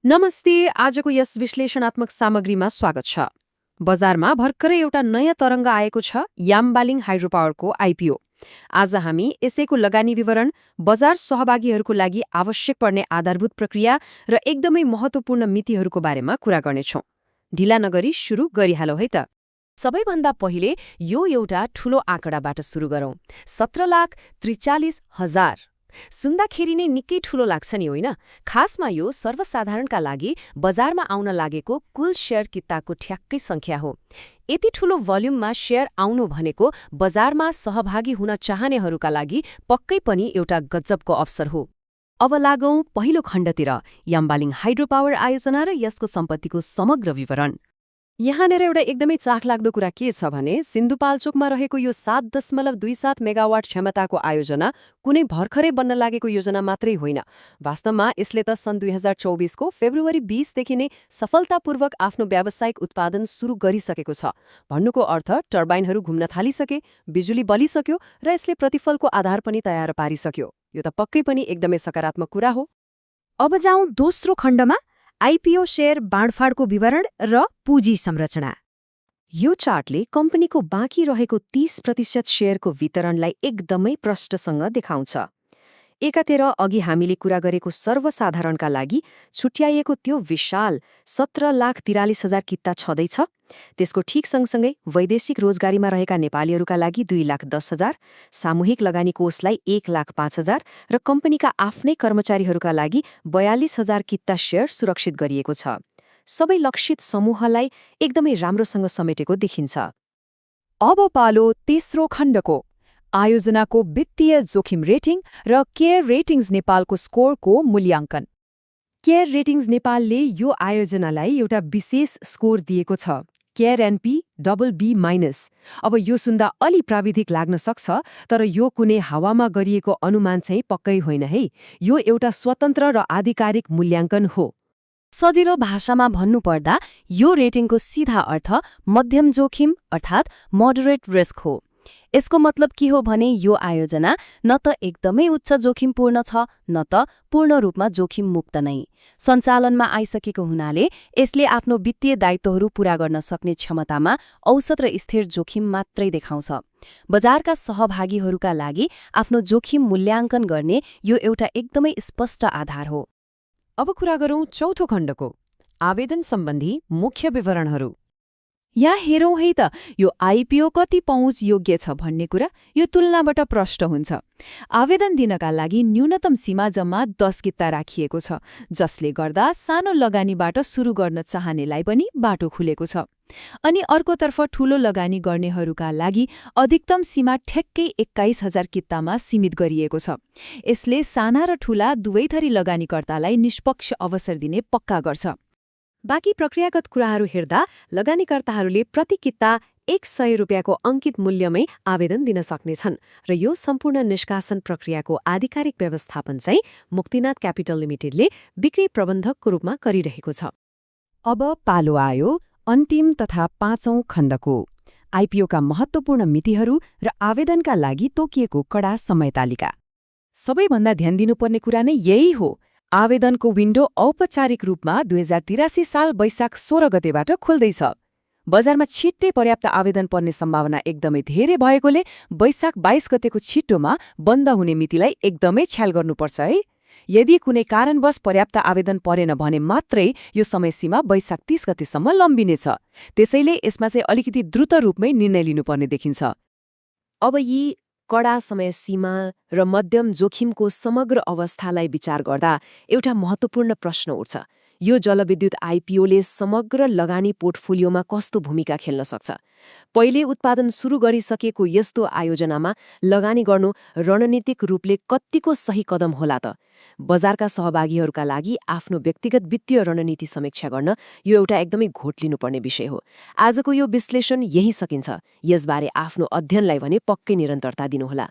नमस्ते। आजको यस विश्लेषणात्मक सामग्रीमा स्वागत छ। बजारमा भर्खरै एउटा नयाँ तरङ्ग आएको छ, यामबालिङ हाइड्रोपावरको आइपिओ। आज हामी यसैको लगानी विवरण, बजार सहभागीहरूको लागि आवश्यक पर्ने आधारभूत प्रक्रिया र एकदमै महत्त्वपूर्ण मितिहरूको बारेमा कुरा गर्नेछौँ। ढिला नगरी सुरु गरिहालौँ है त। सबैभन्दा पहिले यो एउटा ठूलो आँकडाबाट सुरु गरौँ। 17,43,000 सुन्दाखेरि नै निकै ठूलो लाग्छ नि, होइन? खासमा यो सर्वसाधारणका लागि बजारमा आउन लागेको कुल शेयर किताको ठ्याक्कै संख्या हो। यति ठूलो भोल्युममा शेयर आउनु भनेको बजारमा सहभागी हुन चाहनेहरूका लागि पक्कै पनि एउटा गजबको अवसर हो। अब लागौं पहिलो खण्डतिर, यामबालिङ हाइड्रोपावर आयोजना र यसको सम्पत्तिको समग्र विवरण। यहाँनिर एउटा एकदमै चाखलाग्दो कुरा के छ भने सिन्धुपाल्चोकमा रहेको यो 7.27 मेगावाट क्षमताको आयोजना कुनै भर्खरै बन्न लागेको योजना मात्रै होइन। वास्तवमा यसले त सन् 2024 फेब्रुअरी 20 देखि नै सफलतापूर्वक आफ्नो व्यावसायिक उत्पादन सुरु गरिसकेको छ। भन्नुको अर्थ टर्बाइनहरू घुम्न थालिसके, बिजुली बलिसक्यो र यसले प्रतिफलको आधार पनि तयार पारिसक्यो। यो त पक्कै पनि एकदमै सकारात्मक कुरा हो। अब जाउँ दोस्रो खण्डमा, आइपिओ शेयर बाँडफाँडको विवरण र पुँजी संरचना। यो चार्टले कम्पनीको बाँकी रहेको 30% शेयरको वितरणलाई एकदमै प्रष्टसँग देखाउँछ। एकातिर अघि हामीले कुरा गरेको सर्वसाधारणका लागि छुट्याइएको त्यो विशाल 17,43,000 किता छँदैछ। त्यसको ठिक सँगसँगै वैदेशिक रोजगारीमा रहेका नेपालीहरूका लागि 2,10,000, सामूहिक लगानी कोषलाई 1,05,000 र कम्पनीका आफ्नै कर्मचारीहरूका लागि 42,000 किता शेयर सुरक्षित गरिएको छ। सबै लक्षित समूहलाई एकदमै राम्रोसँग समेटेको देखिन्छ। अब पालो तेस्रो खण्डको, आयोजनाको वित्तीय जोखिम रेटिङ र केयर रेटिङ्स नेपालको स्कोरको मूल्याङ्कन। केयर रेटिङ्स नेपालले यो आयोजनालाई एउटा विशेष स्कोर दिएको छ, केयर एनपी BB-। अब यो सुन्दा अलि प्राविधिक लाग्न सक्छ, तर यो कुनै हावामा गरिएको अनुमान चाहिँ पक्कै होइन है। यो एउटा स्वतन्त्र र आधिकारिक मूल्याङ्कन हो। सजिलो भाषामा भन्नुपर्दा यो रेटिङको सीधा अर्थ मध्यम जोखिम अर्थात् मोडरेट रिस्क हो। यसको मतलब के हो भने यो आयोजना न त एकदमै उच्च जोखिमपूर्ण छ, न त पूर्ण रूपमा जोखिम मुक्त नै। सञ्चालनमा आइसकेको हुनाले यसले आफ्नो वित्तीय दायित्वहरू पूरा गर्न सक्ने क्षमतामा औसत र स्थिर जोखिम मात्रै देखाउँछ। बजारका सहभागीहरूका लागि आफ्नो जोखिम मूल्याङ्कन गर्ने यो एउटा एकदमै स्पष्ट आधार हो। अब कुरा गरौँ चौथो खण्डको, आवेदन सम्बन्धी मुख्य विवरणहरू। यहाँ हेरौँ है त, यो आइपिओ कति पहुँच योग्य छ भन्ने कुरा यो तुलनाबाट प्रष्ट हुन्छ। आवेदन दिनका लागि न्यूनतम सीमा जम्मा 10 किता राखिएको छ, जसले गर्दा सानो लगानीबाट सुरु गर्न चाहनेलाई पनि बाटो खुलेको छ। अनि अर्कोतर्फ ठूलो लगानी गर्नेहरूका लागि अधिकतम सीमा ठ्याक्कै 21,000 कितामा सीमित गरिएको छ। यसले साना र ठूला दुवै थरी लगानीकर्तालाई निष्पक्ष अवसर दिने पक्का गर्छ। बाँकी प्रक्रियागत कुराहरू हेर्दा लगानीकर्ताहरूले प्रति किता 100 रुपियाँको अङ्कित मूल्यमै आवेदन दिन सक्नेछन् र यो सम्पूर्ण निष्कासन प्रक्रियाको आधिकारिक व्यवस्थापन चाहिँ मुक्तिनाथ क्यापिटल लिमिटेडले बिक्री प्रबन्धकको रूपमा गरिरहेको छ। अब पालो आयो अन्तिम तथा पाँचौं खण्डको, आइपिओका महत्त्वपूर्ण मितिहरू र आवेदनका लागि तोकिएको कडा समयतालिका। सबैभन्दा ध्यान दिनुपर्ने कुरा नै यही हो। आवेदनको विन्डो औपचारिक रूपमा 2083 साल वैशाख 16 गतेबाट खुल्दैछ। बजारमा छिट्टै पर्याप्त आवेदन पर्ने सम्भावना एकदमै धेरै भएकोले वैशाख 22 गतेको छिट्टोमा बन्द हुने मितिलाई एकदमै ख्याल गर्नुपर्छ है। यदि कुनै कारणवश पर्याप्त आवेदन परेन भने मात्रै यो समयसीमा वैशाख 30 गतेसम्म लम्बिनेछ। त्यसैले यसमा चाहिँ अलिकति द्रुत रूपमै निर्णय लिनुपर्ने देखिन्छ। अब यी कडा समय सीमा र मध्यम जोखिमको समग्र अवस्थालाई विचार गर्दा एउटा महत्त्वपूर्ण प्रश्न उठ्छ। यो जलविद्युत आइपिओले समग्र लगानी पोर्टफोलियोमा कस्तो भूमिका खेल्न सक्छ? पहिले उत्पादन सुरु गरिसकेको यस्तो आयोजनामा लगानी गर्नु रणनीतिक रूपले कत्तिको सही कदम होला त? बजारका सहभागीहरूका लागि आफ्नो व्यक्तिगत वित्तीय रणनीति समीक्षा गर्न यो एउटा एकदमै घोट लिनुपर्ने विषय हो। आजको यो विश्लेषण यही सकिन्छ। यसबारे आफ्नो अध्ययनलाई भने पक्कै निरन्तरता दिनुहोला।